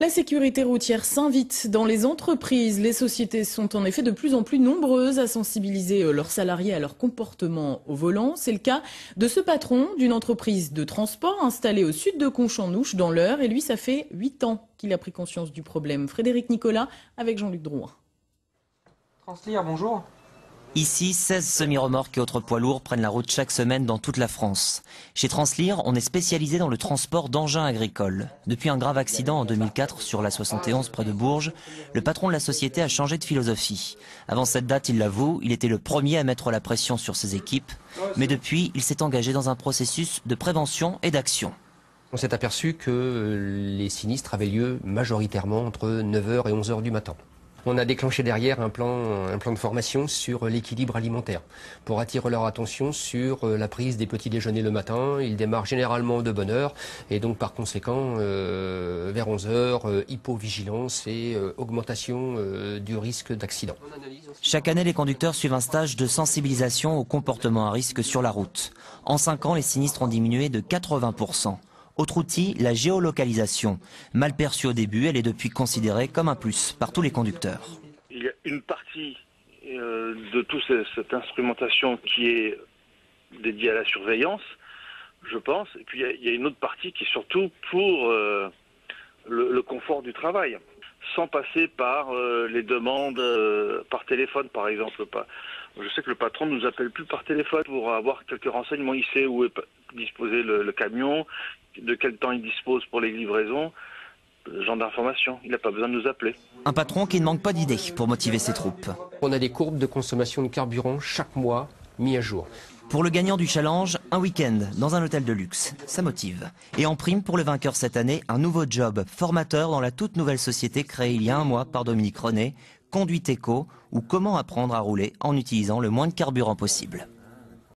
La sécurité routière s'invite dans les entreprises. Les sociétés sont en effet de plus en plus nombreuses à sensibiliser leurs salariés à leur comportement au volant. C'est le cas de ce patron d'une entreprise de transport installée au sud de Conchamp-Nouche dans l'Eure. Et lui, ça fait 8 ans qu'il a pris conscience du problème. Frédéric Nicolas avec Jean-Luc Drouin. Translir, bonjour. Ici, 16 semi-remorques et autres poids lourds prennent la route chaque semaine dans toute la France. Chez Translir, on est spécialisé dans le transport d'engins agricoles. Depuis un grave accident en 2004 sur la 71 près de Bourges, le patron de la société a changé de philosophie. Avant cette date, il l'avoue, il était le premier à mettre la pression sur ses équipes. Mais depuis, il s'est engagé dans un processus de prévention et d'action. On s'est aperçu que les sinistres avaient lieu majoritairement entre 9h et 11h du matin. On a déclenché derrière un plan de formation sur l'équilibre alimentaire pour attirer leur attention sur la prise des petits déjeuners le matin. Ils démarrent généralement de bonne heure et donc par conséquent vers 11h, hypovigilance et augmentation du risque d'accident. Chaque année, les conducteurs suivent un stage de sensibilisation au comportement à risque sur la route. En 5 ans, les sinistres ont diminué de 80%. Autre outil, la géolocalisation. Mal perçue au début, elle est depuis considérée comme un plus par tous les conducteurs. Il y a une partie de toute cette instrumentation qui est dédiée à la surveillance, je pense. Et puis il y a une autre partie qui est surtout pour le confort du travail, sans passer par les demandes par téléphone, par exemple. Je sais que le patron ne nous appelle plus par téléphone pour avoir quelques renseignements. Il sait où est disposé le camion, de quel temps il dispose pour les livraisons, ce genre d'informations. Il n'a pas besoin de nous appeler. Un patron qui ne manque pas d'idées pour motiver ses troupes. On a des courbes de consommation de carburant chaque mois mis à jour. Pour le gagnant du challenge, un week-end dans un hôtel de luxe, ça motive. Et en prime pour le vainqueur cette année, un nouveau job, formateur dans la toute nouvelle société créée il y a un mois par Dominique René, Conduite Éco, ou comment apprendre à rouler en utilisant le moins de carburant possible.